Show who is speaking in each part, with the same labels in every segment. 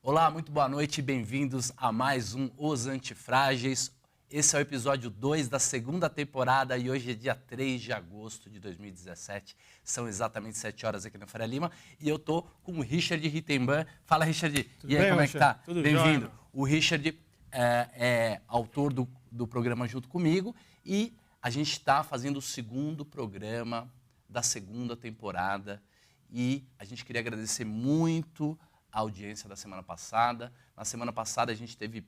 Speaker 1: Olá, muito boa noite e bem-vindos a mais um Os Antifrágeis. Esse é o episódio 2 da segunda temporada e hoje é dia 3 de agosto de 2017. São exatamente 7 horas aqui na Faria Lima e eu tô com o Richard Rittenban. Fala, Richard.
Speaker 2: Tudo
Speaker 1: e aí,
Speaker 2: bem,
Speaker 1: como é que tá?
Speaker 2: Tudo
Speaker 1: Bem-vindo.
Speaker 2: jóia.
Speaker 1: O Richard é autor do programa junto comigo e a gente está fazendo o segundo programa da segunda temporada e a gente queria agradecer muito a audiência da semana passada. Na semana passada a gente teve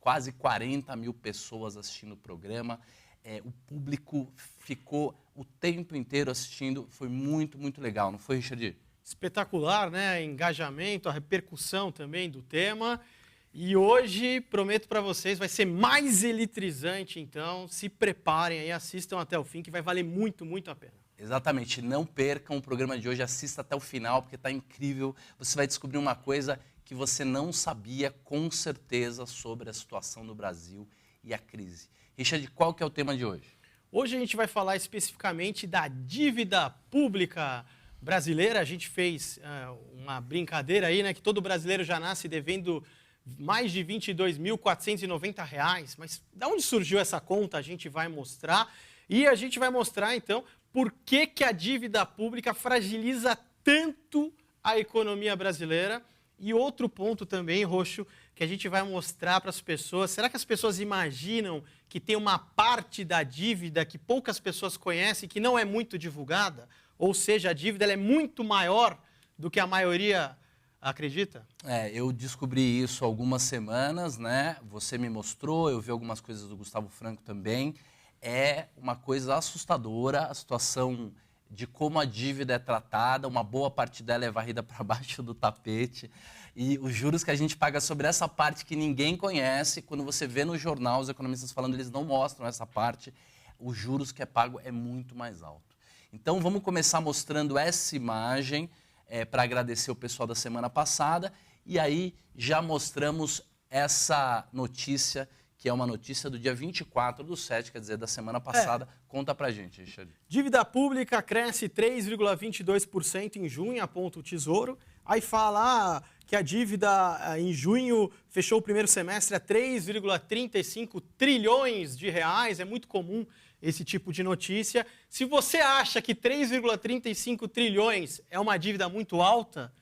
Speaker 1: quase 40 mil pessoas assistindo o programa. O público ficou o tempo inteiro assistindo. Foi muito, muito legal. Não foi, Richard?
Speaker 2: Espetacular, né? Engajamento, a repercussão também do tema. E hoje, prometo para vocês, vai ser mais eletrizante, então se preparem aí, assistam até o fim, que vai valer muito, muito a pena.
Speaker 1: Exatamente. Não percam o programa de hoje. Assista até o final, porque está incrível. Você vai descobrir uma coisa que você não sabia com certeza sobre a situação do Brasil e a crise. Richard, qual que é o tema de hoje?
Speaker 2: Hoje a gente vai falar especificamente da dívida pública brasileira. A gente fez uma brincadeira aí, né, que todo brasileiro já nasce devendo mais de R$ 22.490. Mas de onde surgiu essa conta? A gente vai mostrar. E a gente vai mostrar, então, por que a dívida pública fragiliza tanto a economia brasileira. E outro ponto também, Roxo, que a gente vai mostrar para as pessoas. Será que as pessoas imaginam que tem uma parte da dívida que poucas pessoas conhecem, que não é muito divulgada? Ou seja, a dívida ela é muito maior do que a maioria acredita?
Speaker 1: Eu descobri isso há algumas semanas, né? Você me mostrou, eu vi algumas coisas do Gustavo Franco também. É uma coisa assustadora a situação de como a dívida é tratada, uma boa parte dela é varrida para baixo do tapete. E os juros que a gente paga sobre essa parte que ninguém conhece, quando você vê no jornal os economistas falando, eles não mostram essa parte, os juros que é pago é muito mais alto. Então vamos começar mostrando essa imagem para agradecer o pessoal da semana passada e aí já mostramos essa notícia que é uma notícia do dia 24/7, quer dizer, da semana passada. Conta pra gente, Richard.
Speaker 2: Dívida pública cresce 3,22% em junho, aponta o Tesouro. Aí fala que a dívida em junho fechou o primeiro semestre a 3,35 trilhões de reais. É muito comum esse tipo de notícia. Se você acha que 3,35 trilhões é uma dívida muito alta,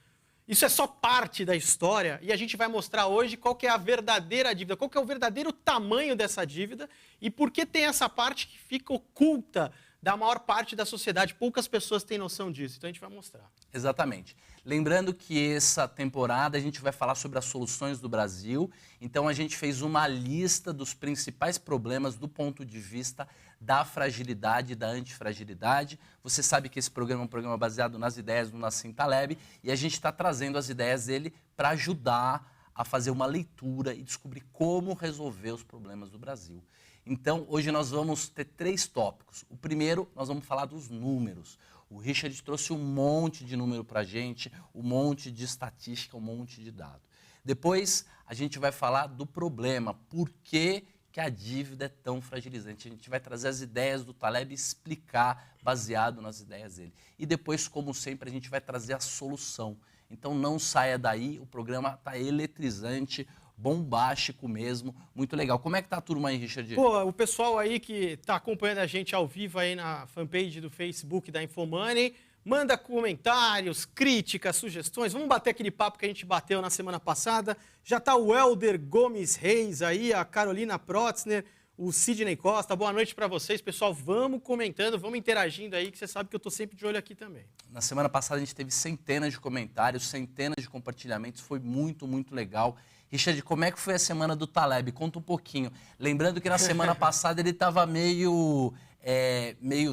Speaker 2: isso é só parte da história e a gente vai mostrar hoje qual que é a verdadeira dívida, qual que é o verdadeiro tamanho dessa dívida e por que tem essa parte que fica oculta da maior parte da sociedade. Poucas pessoas têm noção disso, então a gente vai mostrar.
Speaker 1: Exatamente. Lembrando que essa temporada a gente vai falar sobre as soluções do Brasil, então a gente fez uma lista dos principais problemas do ponto de vista da fragilidade e da antifragilidade. Você sabe que esse programa é um programa baseado nas ideias do Nassim Taleb e a gente está trazendo as ideias dele para ajudar a fazer uma leitura e descobrir como resolver os problemas do Brasil. Então, hoje nós vamos ter 3 tópicos. O primeiro, nós vamos falar dos números. O Richard trouxe um monte de número para a gente, um monte de estatística, um monte de dado. Depois, a gente vai falar do problema, por que a dívida é tão fragilizante. A gente vai trazer as ideias do Taleb e explicar baseado nas ideias dele. E depois, como sempre, a gente vai trazer a solução. Então não saia daí, o programa está eletrizante, bombástico mesmo, muito legal. Como é que tá a turma aí, Richard?
Speaker 2: Pô, o pessoal aí que está acompanhando a gente ao vivo aí na fanpage do Facebook da Infomoney, manda comentários, críticas, sugestões. Vamos bater aquele papo que a gente bateu na semana passada. Já está o Helder Gomes Reis aí, a Carolina Protzner, o Sidney Costa. Boa noite para vocês, pessoal. Vamos comentando, vamos interagindo aí, que você sabe que eu estou sempre de olho aqui também.
Speaker 1: Na semana passada a gente teve centenas de comentários, centenas de compartilhamentos. Foi muito, muito legal. Richard, como é que foi a semana do Taleb? Conta um pouquinho. Lembrando que na semana passada ele estava meio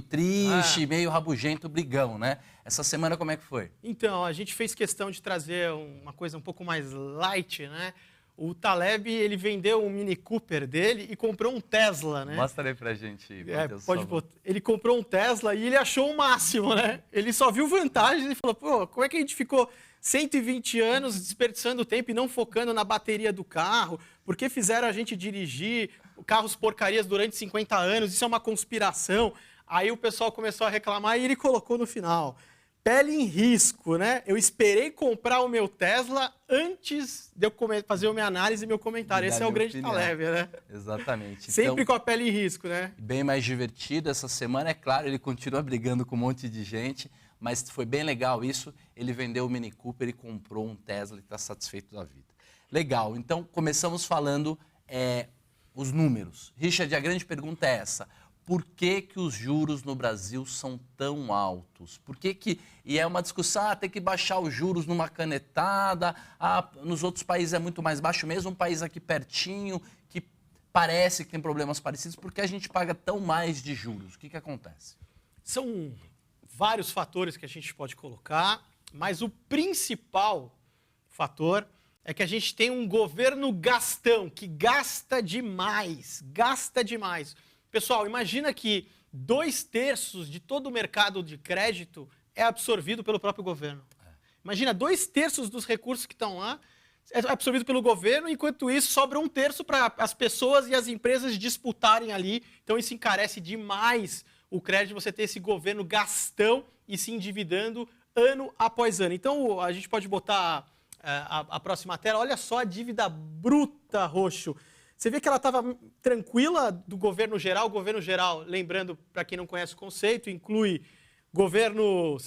Speaker 1: triste, meio rabugento, brigão, né? Essa semana como é que foi?
Speaker 2: Então, a gente fez questão de trazer uma coisa um pouco mais light, né? O Taleb, ele vendeu um Mini Cooper dele e comprou um Tesla, né?
Speaker 1: Mostra aí pra gente, Matheus,
Speaker 2: pode botar. Ele comprou um Tesla e ele achou o máximo, né? Ele só viu vantagens e falou, pô, como é que a gente ficou 120 anos desperdiçando tempo e não focando na bateria do carro? Por que fizeram a gente dirigir carros porcarias durante 50 anos? Isso é uma conspiração. Aí o pessoal começou a reclamar e ele colocou no final. pele em risco, né? Eu esperei comprar o meu Tesla antes de eu fazer a minha análise e meu comentário. Esse é o grande Taleb, né?
Speaker 1: Exatamente.
Speaker 2: Sempre com a pele em risco, né?
Speaker 1: Bem mais divertido essa semana, é claro, ele continua brigando com um monte de gente, mas foi bem legal isso. Ele vendeu o Mini Cooper e comprou um Tesla e está satisfeito da vida. Legal, então começamos falando os números. Richard, a grande pergunta é essa. Por que os juros no Brasil são tão altos? E é uma discussão, tem que baixar os juros numa canetada, nos outros países é muito mais baixo, mesmo um país aqui pertinho, que parece que tem problemas parecidos, por que a gente paga tão mais de juros? O que acontece?
Speaker 2: São vários fatores que a gente pode colocar, mas o principal fator é que a gente tem um governo gastão, que gasta demais, Pessoal, imagina que 2/3 de todo o mercado de crédito é absorvido pelo próprio governo. Imagina, 2/3 dos recursos que estão lá é absorvido pelo governo, enquanto isso sobra 1/3 para as pessoas e as empresas disputarem ali. Então isso encarece demais o crédito, você ter esse governo gastão e se endividando ano após ano. Então a gente pode botar a próxima tela. Olha só a dívida bruta, Roxo. Você vê que ela estava tranquila do governo geral. O governo geral, lembrando, para quem não conhece o conceito, inclui governo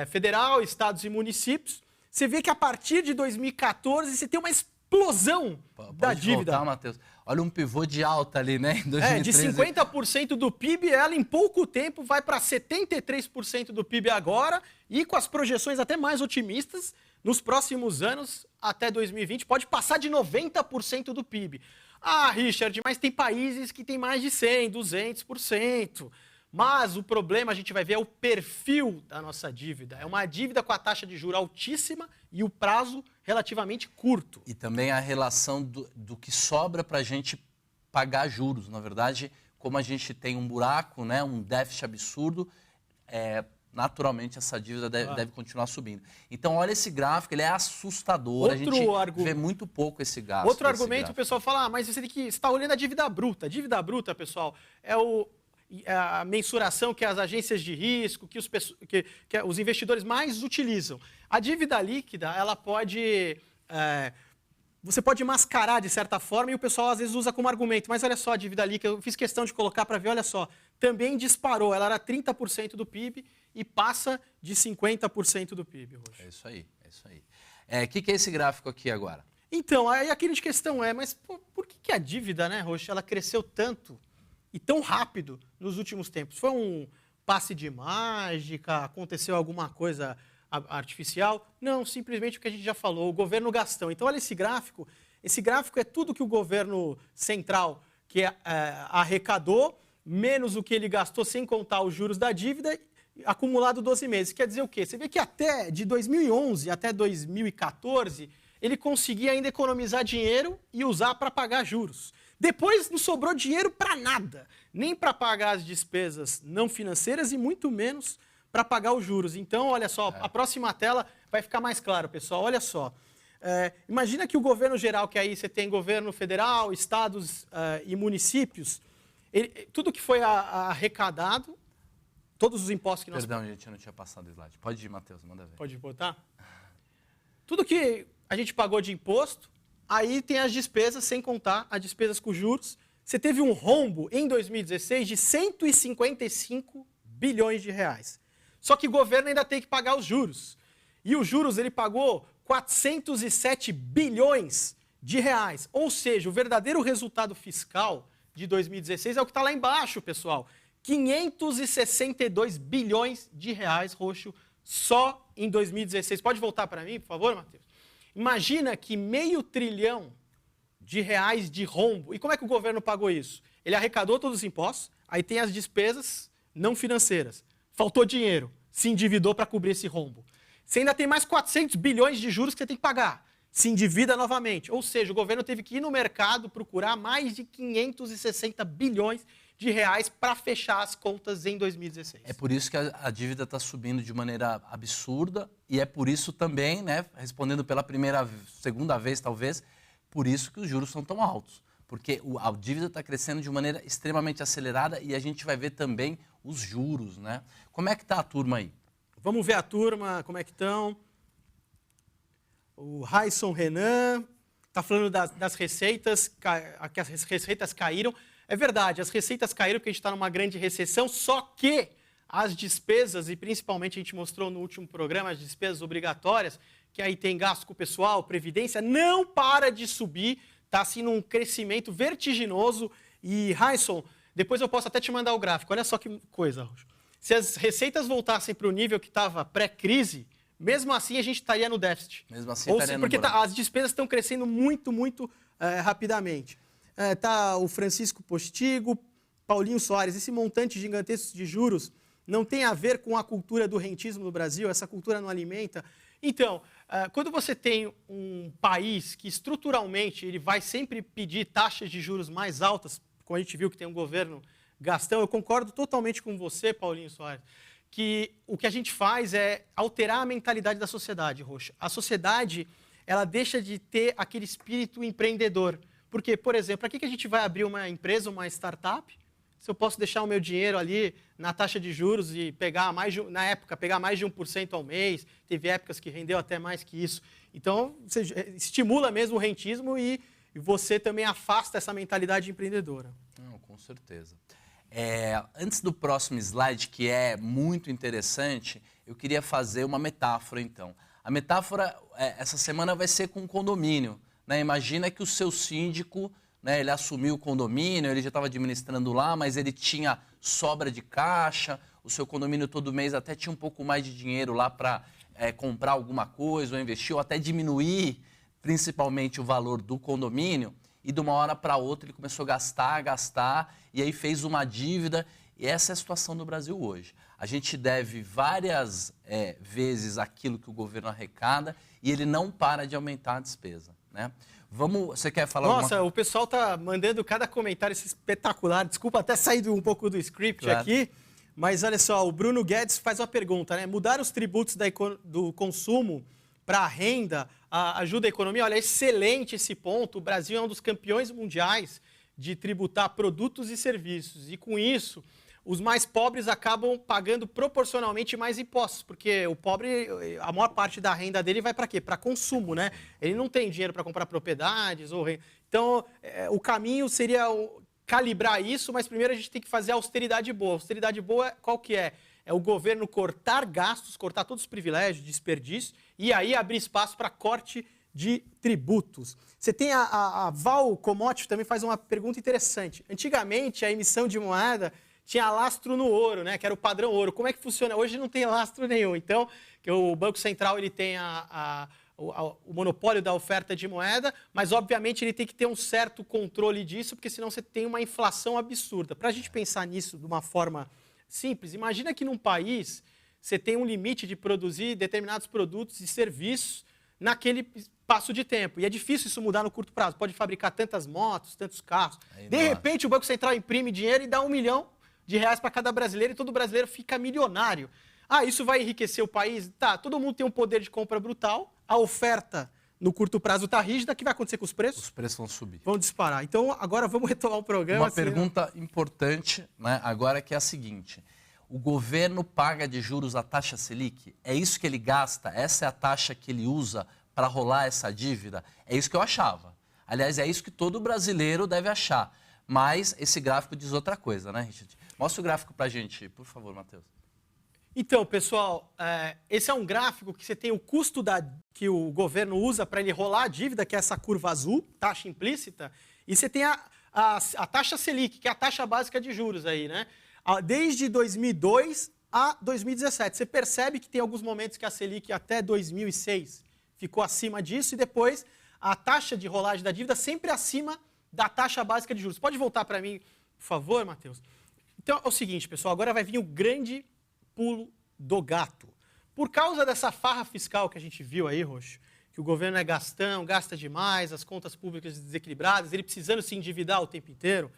Speaker 2: federal, estados e municípios. Você vê que a partir de 2014 você tem uma explosão da dívida.
Speaker 1: Voltar, Matheus. Olha um pivô de alta ali, né? Em 2013.
Speaker 2: De 50% do PIB, ela em pouco tempo vai para 73% do PIB agora e com as projeções até mais otimistas, nos próximos anos, até 2020, pode passar de 90% do PIB. Richard, mas tem países que têm mais de 100%, 200%. Mas o problema, a gente vai ver, é o perfil da nossa dívida. É uma dívida com a taxa de juros altíssima e o prazo relativamente curto.
Speaker 1: E também a relação do que sobra para a gente pagar juros. Na verdade, como a gente tem um buraco, né, um déficit absurdo, naturalmente essa dívida deve continuar subindo. Então, olha esse gráfico, ele é assustador. A gente vê muito pouco esse gasto.
Speaker 2: Outro argumento, o pessoal fala, mas você está olhando a dívida bruta. A dívida bruta, pessoal, é a mensuração que as agências de risco, que os investidores mais utilizam. A dívida líquida, ela pode... você pode mascarar de certa forma e o pessoal às vezes usa como argumento. Mas olha só a dívida líquida, eu fiz questão de colocar para ver, olha só. Também disparou, ela era 30% do PIB e passa de 50% do PIB, Roxo.
Speaker 1: É isso aí. O que é esse gráfico aqui agora?
Speaker 2: Então, aí a grande questão mas por que a dívida, né, Roxo, ela cresceu tanto e tão rápido nos últimos tempos? Foi um passe de mágica? Aconteceu alguma coisa artificial? Não, simplesmente o que a gente já falou, o governo gastão. Então, olha esse gráfico é tudo que o governo central arrecadou, menos o que ele gastou sem contar os juros da dívida, acumulado 12 meses. Quer dizer o quê? Você vê que de 2011 até 2014, ele conseguia ainda economizar dinheiro e usar para pagar juros. Depois não sobrou dinheiro para nada, nem para pagar as despesas não financeiras e muito menos para pagar os juros. Então, olha só, a próxima tela vai ficar mais claro, pessoal. Olha só. Imagina que o governo geral, que aí você tem governo federal, estados e municípios, tudo que foi arrecadado, todos os impostos que nós...
Speaker 1: Perdão, gente, eu não tinha passado o slide. Pode ir, Matheus, manda ver.
Speaker 2: Pode botar? Tudo que a gente pagou de imposto, aí tem as despesas, sem contar as despesas com juros. Você teve um rombo em 2016 de 155 bilhões de reais. Só que o governo ainda tem que pagar os juros. E os juros ele pagou 407 bilhões de reais. Ou seja, o verdadeiro resultado fiscal de 2016 é o que está lá embaixo, pessoal. 562 bilhões de reais, Roxo, só em 2016. Pode voltar para mim, por favor, Matheus? Imagina que R$500 bilhão de reais de rombo. E como é que o governo pagou isso? Ele arrecadou todos os impostos, aí tem as despesas não financeiras. Faltou dinheiro, se endividou para cobrir esse rombo. Você ainda tem mais 400 bilhões de juros que você tem que pagar. Se endivida novamente. Ou seja, o governo teve que ir no mercado procurar mais de 560 bilhões de reais para fechar as contas em 2016.
Speaker 1: É por isso que a dívida está subindo de maneira absurda e é por isso também, né, respondendo pela segunda vez talvez, por isso que os juros são tão altos. Porque a dívida está crescendo de maneira extremamente acelerada e a gente vai ver também os juros, né? Como é que está a turma aí?
Speaker 2: Vamos ver a turma, como é que estão. O Raison Renan está falando das receitas, que as receitas caíram. É verdade, as receitas caíram porque a gente está numa grande recessão, só que as despesas, e principalmente a gente mostrou no último programa, as despesas obrigatórias, que aí tem gasto com o pessoal, previdência, não para de subir, está assim num crescimento vertiginoso. E, Raison, depois eu posso até te mandar o gráfico, olha só que coisa, Rocha. Se as receitas voltassem para o nível que estava pré-crise, mesmo assim a gente estaria no déficit.
Speaker 1: Mesmo assim
Speaker 2: estaria no branco. Porque as despesas estão crescendo muito, muito rapidamente. Tá o Francisco Postigo, Paulinho Soares, esse montante gigantesco de juros não tem a ver com a cultura do rentismo no Brasil, essa cultura não alimenta. Então, quando você tem um país que estruturalmente ele vai sempre pedir taxas de juros mais altas, como a gente viu que tem um governo Gastão, eu concordo totalmente com você, Paulinho Soares, que o que a gente faz é alterar a mentalidade da sociedade, Rocha. A sociedade, ela deixa de ter aquele espírito empreendedor. Porque, por exemplo, para que a gente vai abrir uma empresa, uma startup, se eu posso deixar o meu dinheiro ali na taxa de juros e pegar na época, pegar mais de 1% ao mês, teve épocas que rendeu até mais que isso. Então, você estimula mesmo o rentismo e você também afasta essa mentalidade empreendedora.
Speaker 1: Não, com certeza. Antes do próximo slide, que é muito interessante, eu queria fazer uma metáfora, então. A metáfora, essa semana, vai ser com condomínio. Né? Imagina que o seu síndico, né, ele assumiu o condomínio, ele já estava administrando lá, mas ele tinha sobra de caixa, o seu condomínio todo mês até tinha um pouco mais de dinheiro lá para comprar alguma coisa, ou investir, ou até diminuir, principalmente, o valor do condomínio. E de uma hora para outra ele começou a gastar, e aí fez uma dívida. E essa é a situação do Brasil hoje. A gente deve várias vezes aquilo que o governo arrecada e ele não para de aumentar a despesa. Né? Você quer falar
Speaker 2: Nossa, o pessoal está mandando cada comentário espetacular. Desculpa até sair um pouco do script aqui, mas olha só, o Bruno Guedes faz uma pergunta, né? Mudar os tributos do consumo para a renda ajuda a economia? Olha, excelente esse ponto. O Brasil é um dos campeões mundiais de tributar produtos e serviços. E com isso, os mais pobres acabam pagando proporcionalmente mais impostos, porque o pobre, a maior parte da renda dele vai para quê? Para consumo, né? Ele não tem dinheiro para comprar propriedades. Então, o caminho seria calibrar isso, mas primeiro a gente tem que fazer a austeridade boa. A austeridade boa, qual que é? É o governo cortar gastos, cortar todos os privilégios, desperdício, e aí abrir espaço para corte de tributos. Você tem a Val Comotti também faz uma pergunta interessante. Antigamente, a emissão de moeda tinha lastro no ouro, né, que era o padrão ouro. Como é que funciona? Hoje não tem lastro nenhum. Então, que o Banco Central ele tem o monopólio da oferta de moeda, mas, obviamente, ele tem que ter um certo controle disso, porque senão você tem uma inflação absurda. Para a gente pensar nisso de uma forma simples, imagina que num país você tem um limite de produzir determinados produtos e serviços naquele espaço de tempo. E é difícil isso mudar no curto prazo. Pode fabricar tantas motos, tantos carros. De repente, o Banco Central imprime dinheiro e dá R$1 milhão para cada brasileiro e todo brasileiro fica milionário. Isso vai enriquecer o país? Tá, todo mundo tem um poder de compra brutal, a oferta no curto prazo está rígida, o que vai acontecer com os preços?
Speaker 1: Os preços vão subir.
Speaker 2: Vão disparar. Então, agora vamos retomar o programa.
Speaker 1: Uma pergunta importante, né, agora, que é a seguinte: o governo paga de juros a taxa Selic? É isso que ele gasta? Essa é a taxa que ele usa para rolar essa dívida? É isso que eu achava. Aliás, é isso que todo brasileiro deve achar. Mas esse gráfico diz outra coisa, né, Richard? Mostra o gráfico para a gente, por favor, Matheus.
Speaker 2: Então, pessoal, esse é um gráfico que você tem o custo que o governo usa para ele rolar a dívida, que é essa curva azul, taxa implícita, e você tem a taxa Selic, que é a taxa básica de juros aí, né? Desde 2002 a 2017. Você percebe que tem alguns momentos que a Selic até 2006 ficou acima disso, e depois a taxa de rolagem da dívida sempre acima da taxa básica de juros. Pode voltar para mim, por favor, Matheus? Então, é o seguinte, pessoal, agora vai vir o grande pulo do gato. Por causa dessa farra fiscal que a gente viu aí, Roxo, que o governo é gastão, gasta demais, as contas públicas desequilibradas, ele precisando se endividar o tempo inteiro,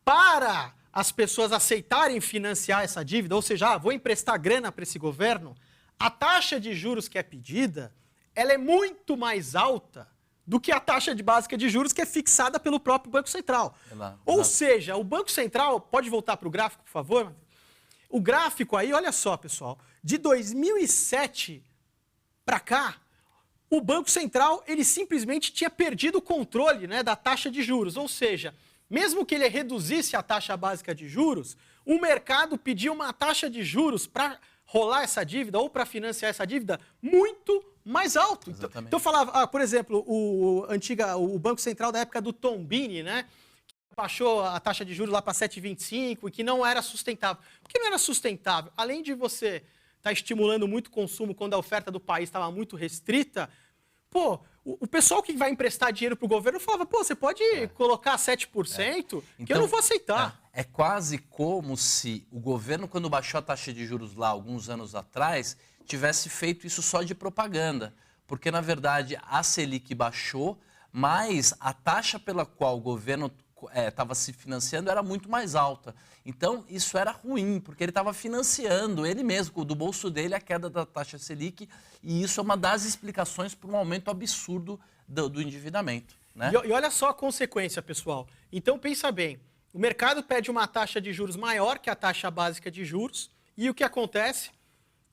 Speaker 2: para as pessoas aceitarem financiar essa dívida, ou seja, vou emprestar grana para esse governo, a taxa de juros que é pedida, ela é muito mais alta do que a taxa básica de juros que é fixada pelo próprio Banco Central. Ou seja, o Banco Central, pode voltar para o gráfico, por favor, Matheus? O gráfico aí, olha só, pessoal, de 2007 para cá, o Banco Central ele simplesmente tinha perdido o controle, né, da taxa de juros. Ou seja, mesmo que ele reduzisse a taxa básica de juros, o mercado pedia uma taxa de juros para rolar essa dívida ou para financiar essa dívida muito mais alto.
Speaker 1: Exatamente.
Speaker 2: Então eu falava, por exemplo, o Banco Central da época do Tombini, né, que baixou a taxa de juros lá para 7,25 e que não era sustentável. Por que não era sustentável? Além de você estar estimulando muito o consumo quando a oferta do país estava muito restrita, pô, o pessoal que vai emprestar dinheiro para o governo falava, pô, você pode colocar 7%, que eu não vou aceitar.
Speaker 1: É quase como se o governo, quando baixou a taxa de juros lá alguns anos atrás, tivesse feito isso só de propaganda. Porque, na verdade, a Selic baixou, mas a taxa pela qual o governo estava se financiando era muito mais alta. Então, isso era ruim, porque ele estava financiando ele mesmo, do bolso dele, a queda da taxa Selic, e isso é uma das explicações para um aumento absurdo do endividamento. Né?
Speaker 2: E olha só a consequência, pessoal. Então, pensa bem, o mercado pede uma taxa de juros maior que a taxa básica de juros, e o que acontece?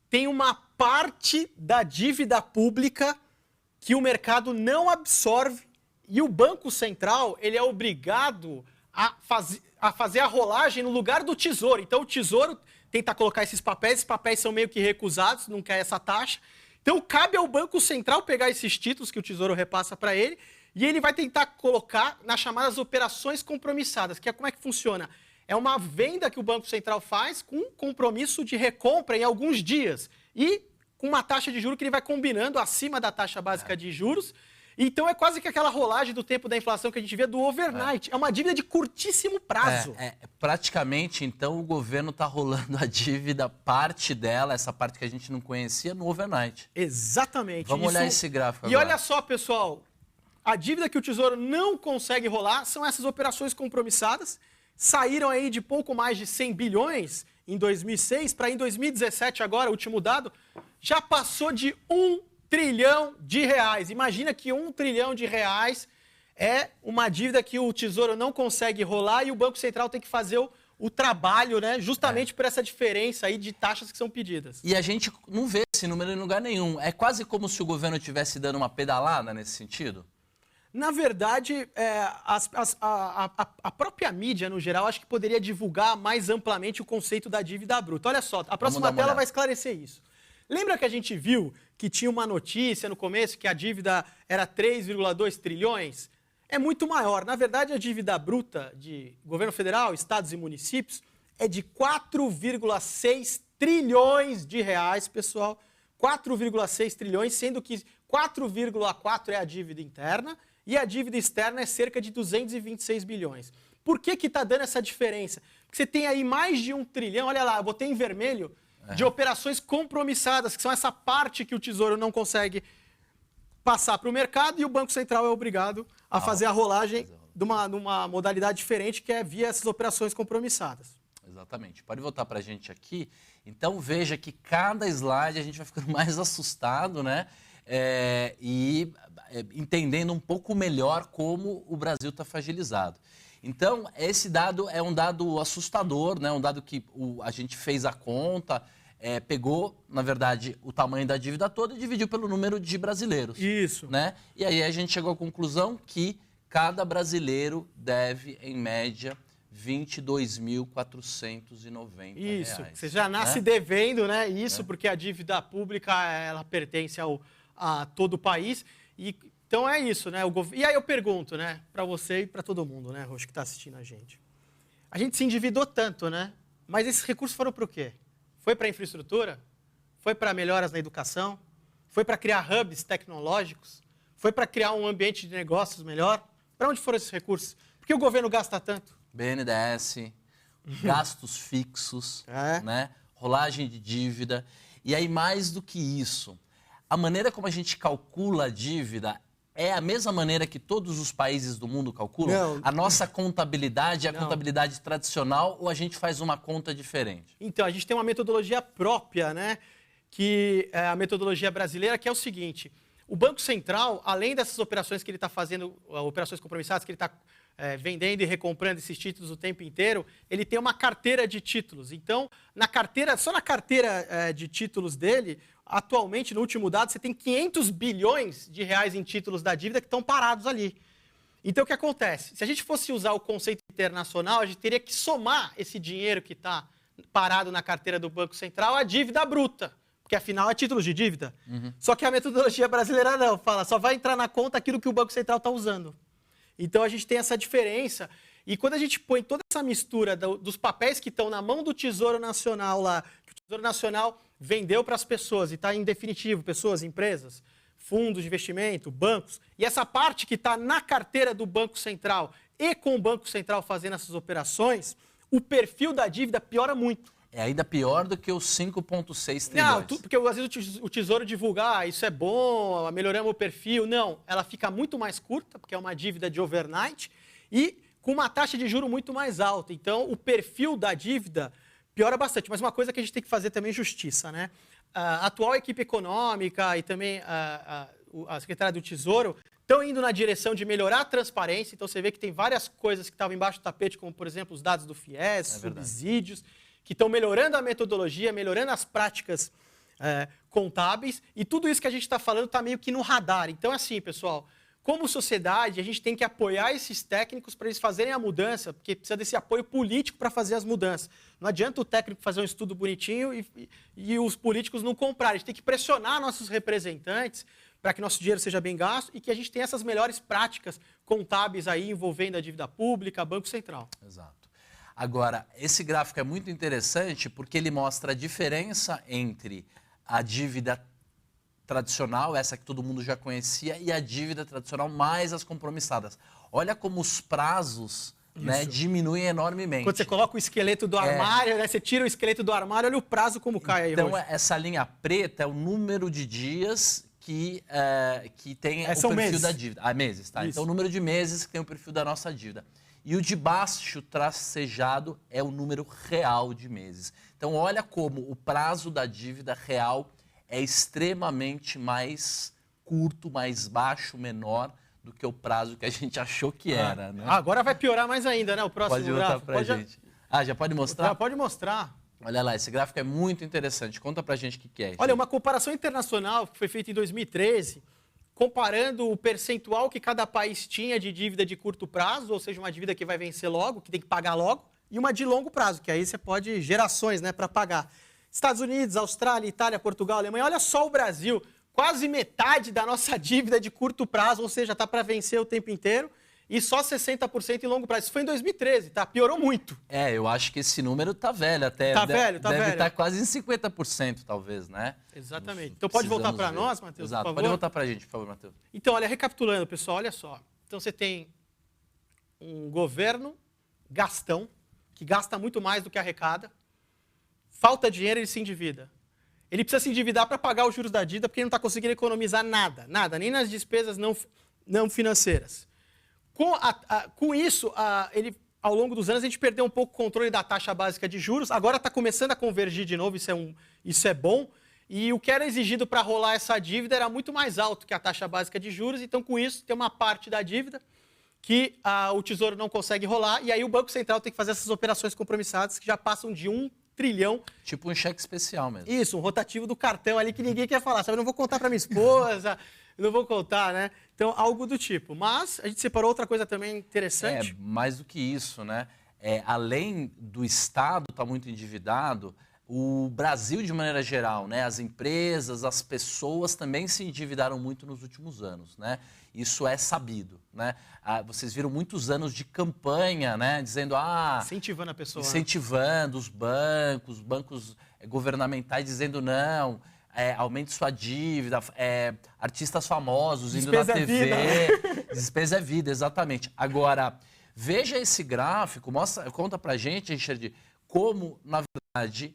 Speaker 2: Tem uma parte da dívida pública que o mercado não absorve, e o Banco Central ele é obrigado a fazer a rolagem no lugar do Tesouro. Então, o Tesouro tenta colocar esses papéis são meio que recusados, não quer essa taxa. Então, cabe ao Banco Central pegar esses títulos que o Tesouro repassa para ele e ele vai tentar colocar nas chamadas operações compromissadas, que é como é que funciona? É uma venda que o Banco Central faz com compromisso de recompra em alguns dias e com uma taxa de juros que ele vai combinando acima da taxa básica de juros. Então é quase que aquela rolagem do tempo da inflação que a gente vê do overnight. É uma dívida de curtíssimo prazo.
Speaker 1: Praticamente, então, o governo está rolando a dívida, parte dela, essa parte que a gente não conhecia, no overnight.
Speaker 2: Exatamente.
Speaker 1: Vamos olhar esse gráfico agora.
Speaker 2: E olha só, pessoal, a dívida que o Tesouro não consegue rolar são essas operações compromissadas. Saíram aí de pouco mais de 100 bilhões em 2006 para em 2017 agora, último dado, já passou de 1 trilhão de reais. Imagina que 1 trilhão de reais é uma dívida que o Tesouro não consegue rolar e o Banco Central tem que fazer o trabalho, né? Justamente por essa diferença aí de taxas que são pedidas.
Speaker 1: E a gente não vê esse número em lugar nenhum. É quase como se o governo estivesse dando uma pedalada nesse sentido?
Speaker 2: Na verdade, a própria mídia, no geral, acho que poderia divulgar mais amplamente o conceito da dívida bruta. Olha só, a próxima tela vai esclarecer isso. Lembra que a gente viu que tinha uma notícia no começo que a dívida era 3,2 trilhões? É muito maior. Na verdade, a dívida bruta de governo federal, estados e municípios é de 4,6 trilhões de reais, pessoal. 4,6 trilhões, sendo que 4,4 é a dívida interna e a dívida externa é cerca de 226 bilhões. Por que está dando essa diferença? Porque você tem aí mais de 1 trilhão, olha lá, eu botei em vermelho, de operações compromissadas, que são essa parte que o Tesouro não consegue passar para o mercado e o Banco Central é obrigado a fazer a rolagem numa modalidade diferente, que é via essas operações compromissadas.
Speaker 1: Exatamente. Pode voltar para a gente aqui. Então, veja que cada slide a gente vai ficando mais assustado, né? Entendendo um pouco melhor como o Brasil está fragilizado. Então, esse dado é um dado assustador, né? Um dado que a gente fez a conta, pegou, na verdade, o tamanho da dívida toda e dividiu pelo número de brasileiros.
Speaker 2: Isso.
Speaker 1: Né? E aí a gente chegou à conclusão que cada brasileiro deve, em média, R$ 22.490.
Speaker 2: Isso, você já nasce devendo, né? Isso porque a dívida pública ela pertence a todo o país. Então é isso, né? E aí eu pergunto, né, para você e para todo mundo, né, Roxo, que está assistindo a gente. A gente se endividou tanto, né? Mas esses recursos foram para o quê? Foi para infraestrutura? Foi para melhoras na educação? Foi para criar hubs tecnológicos? Foi para criar um ambiente de negócios melhor? Para onde foram esses recursos? Por que o governo gasta tanto?
Speaker 1: BNDES, gastos fixos, né? Rolagem de dívida. E aí, mais do que isso, a maneira como a gente calcula a dívida é a mesma maneira que todos os países do mundo calculam?
Speaker 2: Não.
Speaker 1: A nossa contabilidade é a contabilidade tradicional ou a gente faz uma conta diferente?
Speaker 2: Então, a gente tem uma metodologia própria, né? Que é a metodologia brasileira, que é o seguinte: o Banco Central, além dessas operações que ele está fazendo, operações compromissadas que ele está vendendo e recomprando esses títulos o tempo inteiro, ele tem uma carteira de títulos. Então, só na carteira de títulos dele, atualmente, no último dado, você tem 500 bilhões de reais em títulos da dívida que estão parados ali. Então, o que acontece? Se a gente fosse usar o conceito internacional, a gente teria que somar esse dinheiro que está parado na carteira do Banco Central à dívida bruta, porque afinal é títulos de dívida. Só que a metodologia brasileira não, fala, só vai entrar na conta aquilo que o Banco Central está usando. Então a gente tem essa diferença, e quando a gente põe toda essa mistura dos papéis que estão na mão do Tesouro Nacional lá, que o Tesouro Nacional vendeu para as pessoas, e está em definitivo, pessoas, empresas, fundos de investimento, bancos, e essa parte que está na carteira do Banco Central e com o Banco Central fazendo essas operações, o perfil da dívida piora muito.
Speaker 1: É ainda pior do que os 5,6 trilhões.
Speaker 2: Não, porque às vezes o Tesouro divulga, isso é bom, melhoramos o perfil. Não, ela fica muito mais curta, porque é uma dívida de overnight, e com uma taxa de juro muito mais alta. Então, o perfil da dívida piora bastante. Mas uma coisa que a gente tem que fazer também é justiça, né? A atual equipe econômica e também a secretária do Tesouro estão indo na direção de melhorar a transparência. Então, você vê que tem várias coisas que estavam embaixo do tapete, como, por exemplo, os dados do FIES, subsídios, que estão melhorando a metodologia, melhorando as práticas contábeis, e tudo isso que a gente está falando está meio que no radar. Então, assim, pessoal, como sociedade, a gente tem que apoiar esses técnicos para eles fazerem a mudança, porque precisa desse apoio político para fazer as mudanças. Não adianta o técnico fazer um estudo bonitinho e os políticos não comprarem. A gente tem que pressionar nossos representantes para que nosso dinheiro seja bem gasto e que a gente tenha essas melhores práticas contábeis aí envolvendo a dívida pública, Banco Central.
Speaker 1: Exato. Agora, esse gráfico é muito interessante porque ele mostra a diferença entre a dívida tradicional, essa que todo mundo já conhecia, e a dívida tradicional mais as compromissadas. Olha como os prazos, né, diminuem enormemente.
Speaker 2: Quando você coloca o esqueleto do armário, né, você tira o esqueleto do armário, olha o prazo como cai aí.
Speaker 1: Então, essa linha preta é o número de dias que tem o perfil
Speaker 2: meses.
Speaker 1: da dívida. Meses, tá?
Speaker 2: Isso.
Speaker 1: Então, o número de meses que tem o perfil da nossa dívida. E o de baixo tracejado é o número real de meses. Então, olha como o prazo da dívida real é extremamente mais curto, mais baixo, menor do que o prazo que a gente achou que era. Né?
Speaker 2: Agora vai piorar mais ainda, né? O próximo
Speaker 1: pode voltar
Speaker 2: gráfico.
Speaker 1: Pra gente. Já pode mostrar?
Speaker 2: Já pode mostrar.
Speaker 1: Olha lá, esse gráfico é muito interessante. Conta pra gente o que é.
Speaker 2: Olha, uma comparação internacional que foi feita em 2013, comparando o percentual que cada país tinha de dívida de curto prazo, ou seja, uma dívida que vai vencer logo, que tem que pagar logo, e uma de longo prazo, que aí você pode gerações, né, para pagar. Estados Unidos, Austrália, Itália, Portugal, Alemanha, olha só o Brasil, quase metade da nossa dívida de curto prazo, ou seja, está para vencer o tempo inteiro, e só 60% em longo prazo. Isso foi em 2013, tá? Piorou muito.
Speaker 1: Eu acho que esse número tá velho até.
Speaker 2: Tá velho.
Speaker 1: Deve estar quase em 50%, talvez, né?
Speaker 2: Exatamente. Então pode voltar para nós, Matheus,
Speaker 1: Exato.
Speaker 2: por favor?
Speaker 1: Pode voltar para a gente, por favor, Matheus.
Speaker 2: Então, olha, recapitulando, pessoal, olha só. Então você tem um governo gastão, que gasta muito mais do que arrecada, falta dinheiro e ele se endivida. Ele precisa se endividar para pagar os juros da dívida porque ele não está conseguindo economizar nada, nem nas despesas não financeiras. Com isso, ao longo dos anos, a gente perdeu um pouco o controle da taxa básica de juros, agora está começando a convergir de novo, isso é bom, e o que era exigido para rolar essa dívida era muito mais alto que a taxa básica de juros, então com isso tem uma parte da dívida que o Tesouro não consegue rolar, e aí o Banco Central tem que fazer essas operações compromissadas que já passam de 1 trilhão.
Speaker 1: Tipo um cheque especial mesmo.
Speaker 2: Isso, um rotativo do cartão ali que ninguém quer falar, sabe? Eu não vou contar para minha esposa, eu não vou contar, né? Então, algo do tipo. Mas a gente separou outra coisa também interessante.
Speaker 1: Mais do que isso, né? Além do Estado estar muito endividado, o Brasil, de maneira geral, né? As empresas, as pessoas também se endividaram muito nos últimos anos, né? Isso é sabido, né? Vocês viram muitos anos de campanha, né? Dizendo,
Speaker 2: incentivando a pessoa.
Speaker 1: Incentivando os bancos governamentais dizendo não, aumente sua dívida, artistas famosos indo na TV. Despesa é vida, exatamente. Agora, veja esse gráfico, conta pra gente, Richard, como, na verdade,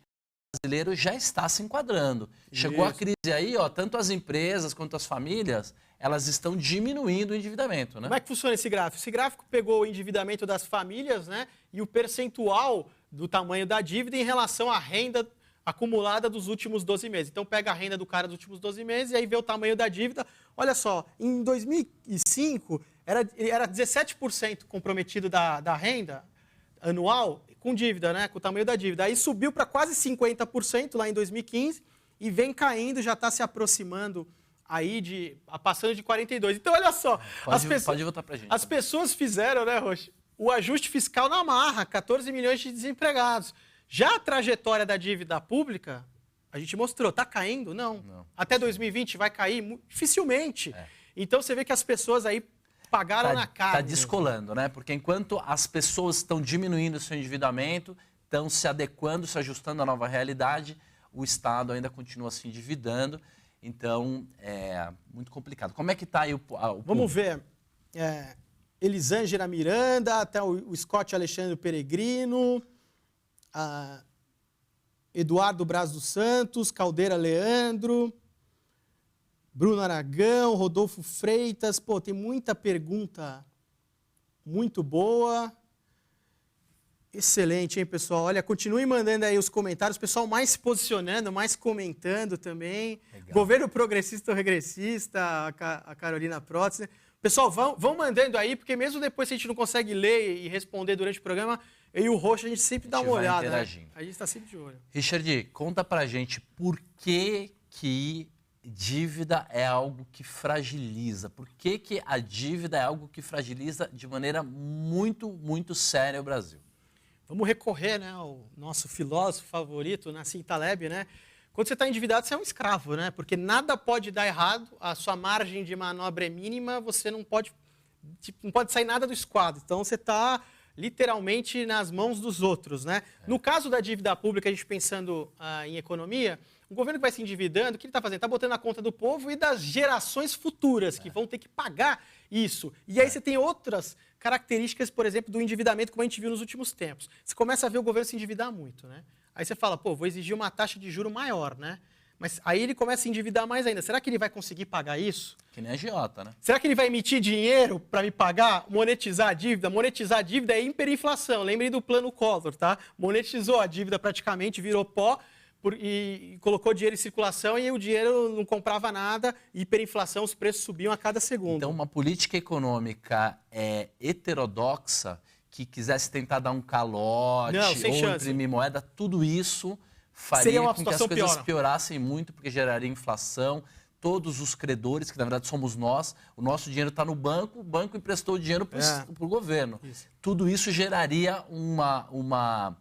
Speaker 1: o brasileiro já está se enquadrando. Chegou a crise aí, tanto as empresas quanto as famílias, elas estão diminuindo o endividamento, né?
Speaker 2: Como é que funciona esse gráfico? Esse gráfico pegou o endividamento das famílias, né, e o percentual do tamanho da dívida em relação à renda acumulada dos últimos 12 meses. Então, pega a renda do cara dos últimos 12 meses e aí vê o tamanho da dívida. Olha só, em 2005, era 17% comprometido da renda anual com dívida, né? Com o tamanho da dívida. Aí subiu para quase 50% lá em 2015 e vem caindo, já está se aproximando aí passando de 42%. Então, olha só.
Speaker 1: Pode voltar para a gente.
Speaker 2: As pessoas fizeram, né, Rocha, o ajuste fiscal na marra, 14 milhões de desempregados. Já a trajetória da dívida pública, a gente mostrou, está caindo? Não. Até 2020 vai cair? Dificilmente. Então, você vê que as pessoas aí pagaram na cara.
Speaker 1: Está descolando, né? Porque enquanto as pessoas estão diminuindo o seu endividamento, estão se adequando, se ajustando à nova realidade, o Estado ainda continua se endividando. Então, é muito complicado. Como é que está aí o
Speaker 2: Vamos ver. Elisângela Miranda, até o Scott Alexandre Peregrino, Eduardo Braz dos Santos, Caldeira Leandro, Bruno Aragão, Rodolfo Freitas. Pô, tem muita pergunta muito boa. Excelente, hein, pessoal? Olha, continue mandando aí os comentários. O pessoal mais se posicionando, mais comentando também. Legal. Governo progressista ou regressista, a Carolina Protzner. Pessoal, vão mandando aí, porque mesmo depois se a gente não consegue ler e responder durante o programa, eu e o Rocha, a gente sempre dá uma olhada. Né? A gente está sempre de olho.
Speaker 1: Richard, conta pra gente por que dívida é algo que fragiliza. Por que a dívida é algo que fragiliza de maneira muito, muito séria o Brasil?
Speaker 2: Vamos recorrer, né, ao nosso filósofo favorito, Nassim Taleb, né? Quando você está endividado, você é um escravo, né? Porque nada pode dar errado, a sua margem de manobra é mínima, você não pode sair nada do esquadro. Então, você está literalmente nas mãos dos outros, né? No caso da dívida pública, a gente pensando em economia, o governo que vai se endividando, o que ele está fazendo? Está botando na conta do povo e das gerações futuras, que vão ter que pagar isso. E aí você tem outras características, por exemplo, do endividamento, como a gente viu nos últimos tempos. Você começa a ver o governo se endividar muito, né? Aí você fala, pô, vou exigir uma taxa de juro maior, né? Mas aí ele começa a se endividar mais ainda. Será que ele vai conseguir pagar isso?
Speaker 1: Que nem a agiota, né?
Speaker 2: Será que ele vai emitir dinheiro para me pagar, monetizar a dívida? Monetizar a dívida é hiperinflação. Lembrem do plano Collor, tá? Monetizou a dívida praticamente, virou pó e colocou dinheiro em circulação e o dinheiro não comprava nada, hiperinflação, os preços subiam a cada segundo.
Speaker 1: Então, uma política econômica heterodoxa que quisesse tentar dar um calote ou imprimir moeda, tudo isso faria com que as coisas piorassem muito, porque geraria inflação. Todos os credores, que na verdade somos nós, o nosso dinheiro está no banco, o banco emprestou o dinheiro para o governo. Isso. Tudo isso geraria uma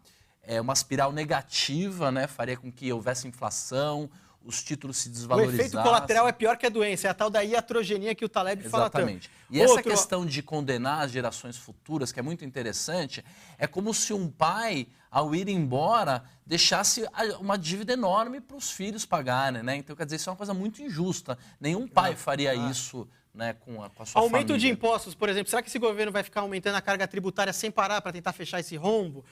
Speaker 1: espiral negativa, né? Faria com que houvesse inflação, os títulos se desvalorizassem.
Speaker 2: O efeito colateral é pior que a doença, é a tal da iatrogenia que o Taleb fala tanto.
Speaker 1: Exatamente. E essa questão de condenar as gerações futuras, que é muito interessante, é como se um pai, ao ir embora, deixasse uma dívida enorme para os filhos pagarem, né? Então, quer dizer, isso é uma coisa muito injusta. Nenhum pai faria isso, né, com a sua
Speaker 2: Aumento
Speaker 1: família.
Speaker 2: de impostos, por exemplo. Será que esse governo vai ficar aumentando a carga tributária sem parar para tentar fechar esse rombo?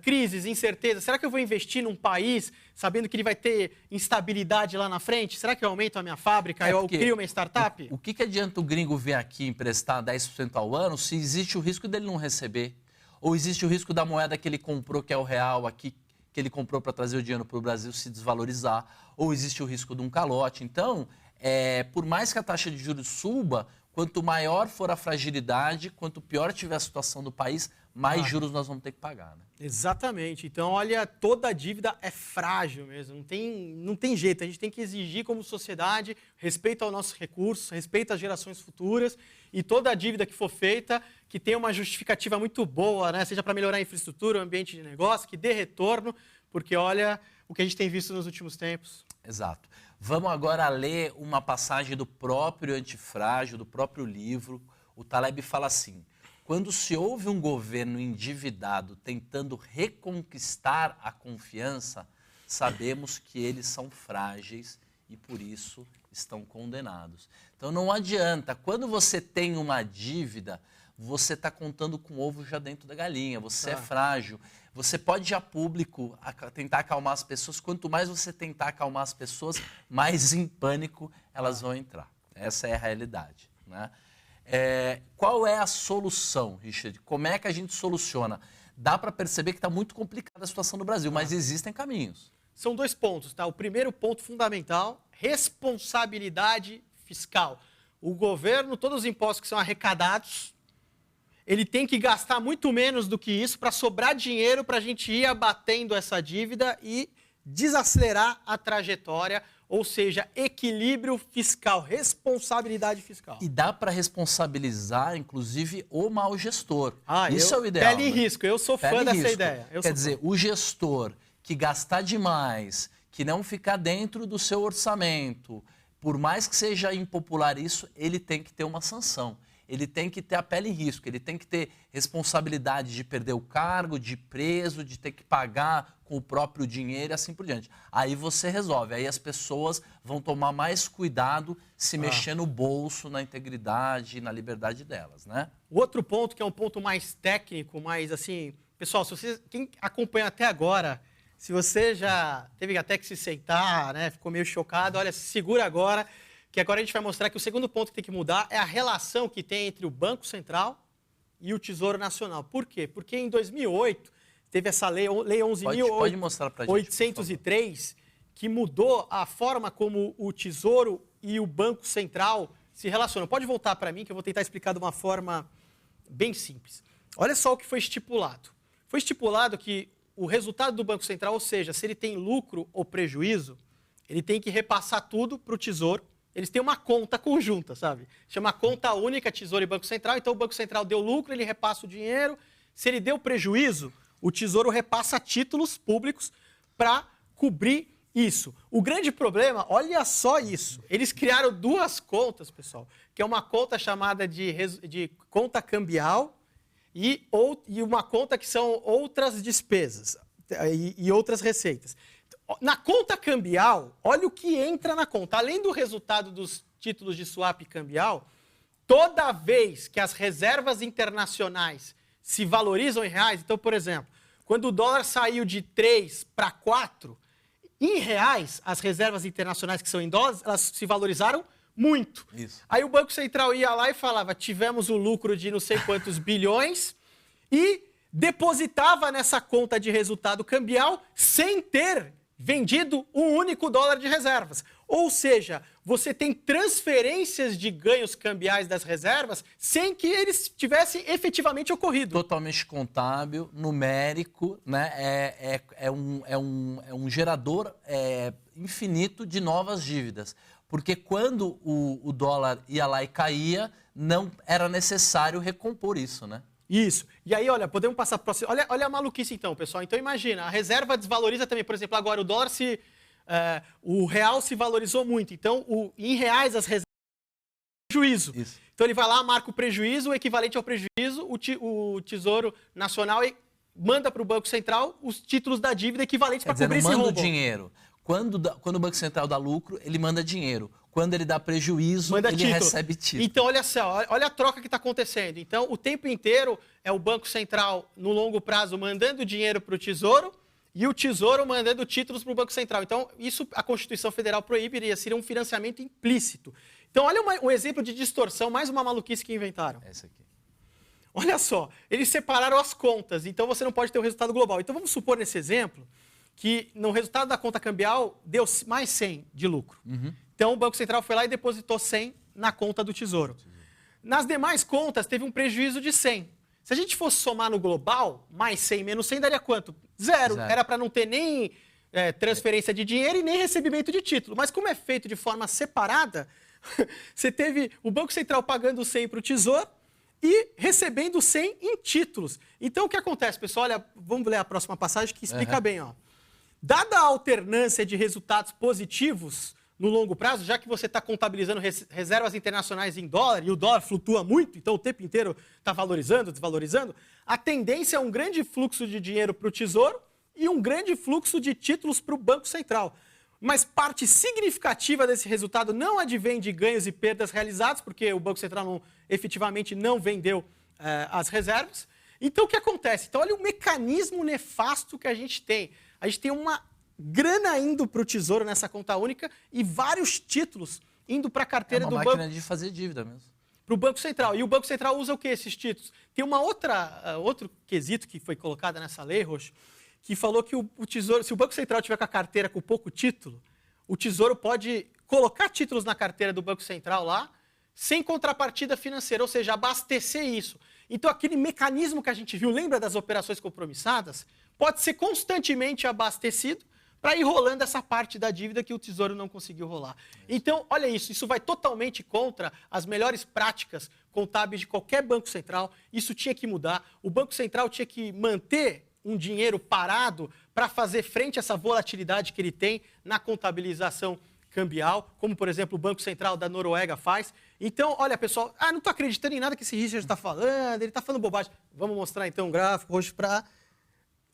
Speaker 2: Crises, incerteza. Será que eu vou investir num país sabendo que ele vai ter instabilidade lá na frente? Será que eu aumento a minha fábrica? Eu crio uma startup?
Speaker 1: O que adianta o gringo vir aqui emprestar 10% ao ano se existe o risco dele não receber? Ou existe o risco da moeda que ele comprou, que é o real aqui, que ele comprou para trazer o dinheiro para o Brasil, se desvalorizar? Ou existe o risco de um calote? Então, por mais que a taxa de juros suba, quanto maior for a fragilidade, quanto pior tiver a situação do país, mais juros nós vamos ter que pagar, né?
Speaker 2: Exatamente. Então, olha, toda a dívida é frágil mesmo. Não tem jeito. A gente tem que exigir como sociedade respeito aos nossos recursos, respeito às gerações futuras e toda a dívida que for feita, que tenha uma justificativa muito boa, né? Seja para melhorar a infraestrutura, o ambiente de negócio, que dê retorno, porque olha o que a gente tem visto nos últimos tempos.
Speaker 1: Exato. Vamos agora ler uma passagem do próprio Antifrágil, do próprio livro. O Taleb fala assim: quando se ouve um governo endividado tentando reconquistar a confiança, sabemos que eles são frágeis e, por isso, estão condenados. Então, não adianta. Quando você tem uma dívida, você está contando com o ovo já dentro da galinha. Você é frágil. Você pode ir a público tentar acalmar as pessoas. Quanto mais você tentar acalmar as pessoas, mais em pânico elas vão entrar. Essa é a realidade, né? Qual é a solução, Richard? Como é que a gente soluciona? Dá para perceber que está muito complicada a situação no Brasil, mas existem caminhos.
Speaker 2: são 2 pontos, tá? O primeiro ponto fundamental, responsabilidade fiscal. O governo, todos os impostos que são arrecadados, ele tem que gastar muito menos do que isso para sobrar dinheiro para a gente ir abatendo essa dívida e desacelerar a trajetória, ou seja, equilíbrio fiscal, responsabilidade fiscal.
Speaker 1: E dá para responsabilizar, inclusive, o mau gestor. Isso é o ideal.
Speaker 2: Pele em risco, eu sou fã dessa ideia.
Speaker 1: Quer dizer, o gestor que gastar demais, que não ficar dentro do seu orçamento, por mais que seja impopular isso, ele tem que ter uma sanção. Ele tem que ter a pele em risco, ele tem que ter responsabilidade de perder o cargo, de ir preso, de ter que pagar com o próprio dinheiro e assim por diante. Aí você resolve, aí as pessoas vão tomar mais cuidado se mexer no bolso, na integridade e na liberdade delas, né?
Speaker 2: O outro ponto, que é um ponto mais técnico, mais assim... Pessoal, se você, quem acompanha até agora, se você já teve até que se sentar, né, ficou meio chocado, olha, segura agora, que agora a gente vai mostrar que o segundo ponto que tem que mudar é a relação que tem entre o Banco Central e o Tesouro Nacional. Por quê? Porque em 2008 teve essa lei 11.803, que mudou a forma como o Tesouro e o Banco Central se relacionam. Pode voltar para mim que eu vou tentar explicar de uma forma bem simples. Olha só o que foi estipulado. Foi estipulado que o resultado do Banco Central, ou seja, se ele tem lucro ou prejuízo, ele tem que repassar tudo para o Tesouro. Eles têm uma conta conjunta, sabe? Chama conta única, Tesouro e Banco Central. Então, o Banco Central deu lucro, ele repassa o dinheiro. Se ele deu prejuízo, o Tesouro repassa títulos públicos para cobrir isso. O grande problema, olha só isso. Eles criaram 2 contas, pessoal, que é uma conta chamada de conta cambial e uma conta que são outras despesas e outras receitas. Na conta cambial, olha o que entra na conta. Além do resultado dos títulos de swap cambial, toda vez que as reservas internacionais se valorizam em reais, então, por exemplo, quando o dólar saiu de 3 para 4, em reais, as reservas internacionais que são em dólares, elas se valorizaram muito.
Speaker 1: Isso.
Speaker 2: Aí o Banco Central ia lá e falava, tivemos o lucro de não sei quantos bilhões e depositava nessa conta de resultado cambial sem ter vendido um único dólar de reservas. Ou seja, você tem transferências de ganhos cambiais das reservas sem que eles tivessem efetivamente ocorrido.
Speaker 1: Totalmente contábil, numérico, né? É um gerador infinito de novas dívidas. Porque quando o dólar ia lá e caía, não era necessário recompor isso, né?
Speaker 2: Isso. E aí, olha, podemos passar para o próximo. Olha a maluquice então, pessoal. Então, imagina, a reserva desvaloriza também. Por exemplo, agora o dólar o real se valorizou muito. Então, em reais, as reservas prejuízo.
Speaker 1: Isso.
Speaker 2: Então, ele vai lá, marca o prejuízo, o equivalente ao prejuízo, o Tesouro Nacional e manda para o Banco Central os títulos da dívida equivalentes para cobrir esse rombo.
Speaker 1: Não manda o dinheiro. Quando o Banco Central dá lucro, ele manda dinheiro. Quando ele dá prejuízo, ele recebe título.
Speaker 2: Então, olha só, olha a troca que está acontecendo. Então, o tempo inteiro é o Banco Central, no longo prazo, mandando dinheiro para o Tesouro e o Tesouro mandando títulos para o Banco Central. Então, isso a Constituição Federal proibiria, seria um financiamento implícito. Então, olha um exemplo de distorção, mais uma maluquice que inventaram.
Speaker 1: Essa aqui.
Speaker 2: Olha só, eles separaram as contas, então você não pode ter o resultado global. Então, vamos supor nesse exemplo que no resultado da conta cambial deu mais 100 de lucro.
Speaker 1: Uhum.
Speaker 2: Então, o Banco Central foi lá e depositou 100 na conta do Tesouro. Nas demais contas, teve um prejuízo de 100. Se a gente fosse somar no global, mais 100 menos 100 daria quanto? Zero. Era para não ter nem transferência de dinheiro e nem recebimento de título. Mas como é feito de forma separada, você teve o Banco Central pagando 100 para o Tesouro e recebendo 100 em títulos. Então, o que acontece, pessoal? Olha, vamos ler a próxima passagem que explica bem. Ó. Dada a alternância de resultados positivos no longo prazo, já que você está contabilizando reservas internacionais em dólar e o dólar flutua muito, então o tempo inteiro está valorizando, desvalorizando, a tendência é um grande fluxo de dinheiro para o Tesouro e um grande fluxo de títulos para o Banco Central. Mas parte significativa desse resultado não advém de ganhos e perdas realizados, porque o Banco Central efetivamente não vendeu as reservas. Então, o que acontece? Então, olha o mecanismo nefasto que a gente tem. A gente tem uma grana indo para o Tesouro nessa conta única e vários títulos indo para a carteira do banco.
Speaker 1: É uma máquina de fazer dívida mesmo.
Speaker 2: Para o Banco Central. E o Banco Central usa o que esses títulos? Tem uma outro quesito que foi colocado nessa lei, Roxo, que falou que o Tesouro, se o Banco Central tiver com a carteira com pouco título, o Tesouro pode colocar títulos na carteira do Banco Central lá, sem contrapartida financeira, ou seja, abastecer isso. Então, aquele mecanismo que a gente viu, lembra das operações compromissadas? Pode ser constantemente abastecido para ir rolando essa parte da dívida que o Tesouro não conseguiu rolar. Então, olha isso vai totalmente contra as melhores práticas contábeis de qualquer Banco Central. Isso tinha que mudar. O Banco Central tinha que manter um dinheiro parado para fazer frente a essa volatilidade que ele tem na contabilização cambial, como, por exemplo, o Banco Central da Noruega faz. Então, olha, pessoal, não estou acreditando em nada que esse Richard está falando, ele está falando bobagem. Vamos mostrar, então, um gráfico hoje para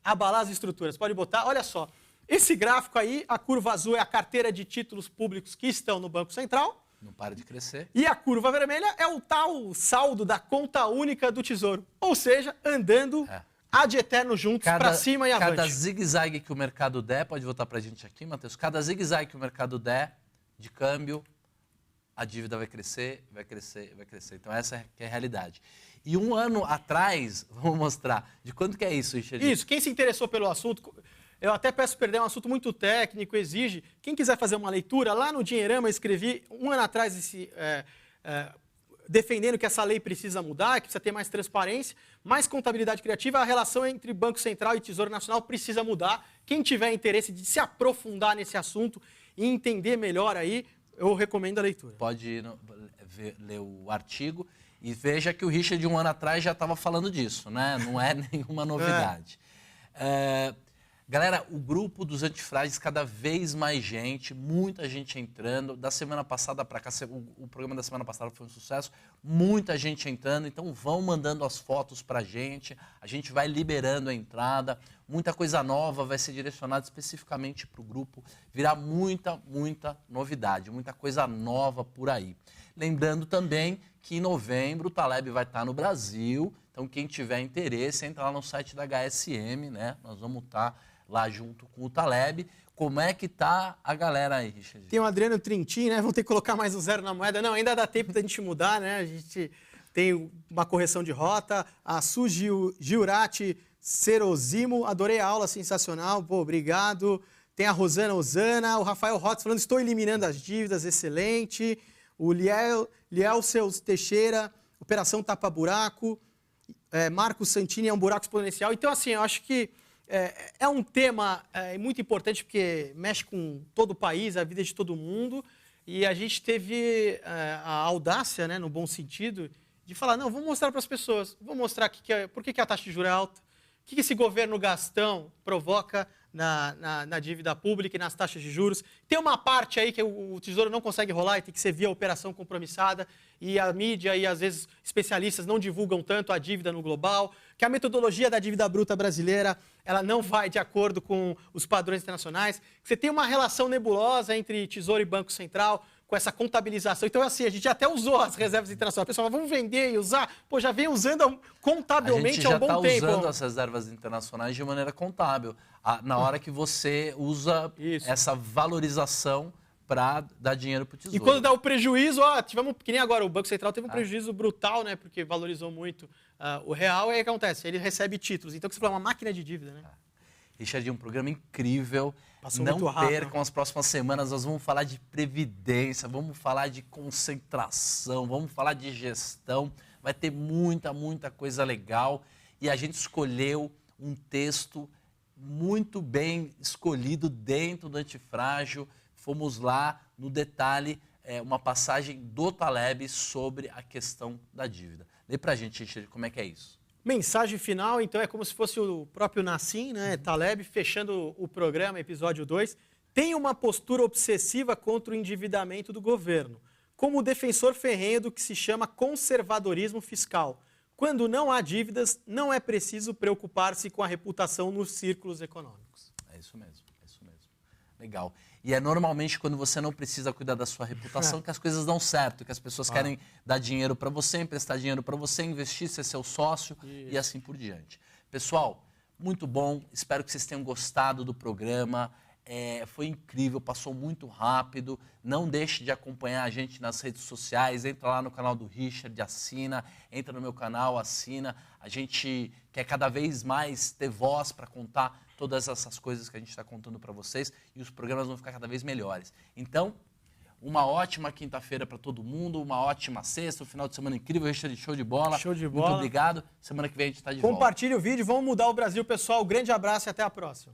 Speaker 2: abalar as estruturas. Pode botar, olha só. Esse gráfico aí, a curva azul é a carteira de títulos públicos que estão no Banco Central.
Speaker 1: Não para de crescer.
Speaker 2: E a curva vermelha é o tal saldo da conta única do Tesouro. Ou seja, andando ad eterno juntos, para cima e avante.
Speaker 1: Cada zigue-zague que o mercado der, pode voltar para a gente aqui, Matheus, cada zigue-zague que o mercado der de câmbio, a dívida vai crescer, vai crescer, vai crescer. Então essa é a realidade. E um ano atrás, vamos mostrar, de quanto que é isso, Richard?
Speaker 2: Isso, quem se interessou pelo assunto, eu até peço perdão, é um assunto muito técnico, exige. Quem quiser fazer uma leitura, lá no Dinheirama eu escrevi um ano atrás defendendo que essa lei precisa mudar, que precisa ter mais transparência, mais contabilidade criativa, a relação entre Banco Central e Tesouro Nacional precisa mudar. Quem tiver interesse de se aprofundar nesse assunto e entender melhor aí, eu recomendo a leitura.
Speaker 1: Pode ler o artigo e veja que o Richard, de um ano atrás, já estava falando disso, né? Não é nenhuma novidade. Galera, o grupo dos antifrágeis, cada vez mais gente, muita gente entrando. Da semana passada para cá, o programa da semana passada foi um sucesso, muita gente entrando. Então vão mandando as fotos para a gente vai liberando a entrada. Muita coisa nova vai ser direcionada especificamente para o grupo. Virá muita novidade, muita coisa nova por aí. Lembrando também que em novembro o Taleb vai estar no Brasil. Então quem tiver interesse, entra lá no site da HSM, né? Nós vamos estar lá junto com o Taleb. Como é que tá a galera aí, Richard?
Speaker 2: Tem o Adriano Trintin, né? Vão ter que colocar mais um zero na moeda. Não, ainda dá tempo da gente mudar, né? A gente tem uma correção de rota. A Su Giurati Serosimo, adorei a aula, sensacional. Pô, obrigado. Tem a Rosana Osana, o Rafael Rotz falando, estou eliminando as dívidas, excelente. O Liel Seus Teixeira, Operação Tapa Buraco. Marcos Santini, é um buraco exponencial. Então, assim, eu acho que é um tema muito importante porque mexe com todo o país, a vida de todo mundo. E a gente teve a audácia, né, no bom sentido, de falar, não, vamos mostrar para as pessoas, vamos mostrar por que a taxa de juros é alta, o que esse governo gastão provoca na dívida pública e nas taxas de juros. Tem uma parte aí que o Tesouro não consegue rolar e tem que ser via operação compromissada, e a mídia e, às vezes, especialistas não divulgam tanto a dívida no global, que a metodologia da dívida bruta brasileira ela não vai de acordo com os padrões internacionais, que você tem uma relação nebulosa entre Tesouro e Banco Central, com essa contabilização. Então, assim, a gente até usou as reservas internacionais. O pessoal, vamos vender e usar. Pô, já vem usando contabilmente há um bom tempo.
Speaker 1: A gente já está usando as reservas internacionais de maneira contábil. Na hora que você usa essa valorização para dar dinheiro para o Tesouro.
Speaker 2: E quando dá o prejuízo, tivemos, que nem agora, o Banco Central teve um prejuízo brutal, né? Porque valorizou muito o real. E aí o que acontece? Ele recebe títulos. Então, você fala, uma máquina de dívida, né?
Speaker 1: Richard, um programa incrível.
Speaker 2: Passou
Speaker 1: Não
Speaker 2: muito rápido.
Speaker 1: percam as próximas semanas. Nós vamos falar de previdência, vamos falar de concentração, vamos falar de gestão. Vai ter muita coisa legal. E a gente escolheu um texto muito bem escolhido dentro do Antifrágil. Fomos lá no detalhe, uma passagem do Taleb sobre a questão da dívida. Lê pra gente, Richard, como é que é isso?
Speaker 2: Mensagem final, então, é como se fosse o próprio Nassim, né, Taleb, fechando o programa, episódio 2. Tem uma postura obsessiva contra o endividamento do governo, como defensor ferrenho do que se chama conservadorismo fiscal. Quando não há dívidas, não é preciso preocupar-se com a reputação nos círculos econômicos.
Speaker 1: É isso mesmo, é isso mesmo. Legal. E é normalmente quando você não precisa cuidar da sua reputação que as coisas dão certo, que as pessoas querem dar dinheiro para você, emprestar dinheiro para você, investir, ser seu sócio e assim por diante. Pessoal, muito bom. Espero que vocês tenham gostado do programa. Foi incrível, passou muito rápido. Não deixe de acompanhar a gente nas redes sociais. Entra lá no canal do Richard, assina. Entra no meu canal, assina. A gente quer cada vez mais ter voz para contar todas essas coisas que a gente está contando para vocês e os programas vão ficar cada vez melhores. Então, uma ótima quinta-feira para todo mundo, uma ótima sexta, um final de semana incrível, show de bola.
Speaker 2: Show de bola.
Speaker 1: Muito obrigado. Semana que vem a gente está de volta.
Speaker 2: Compartilhe o vídeo, vamos mudar o Brasil, pessoal. Um grande abraço e até a próxima.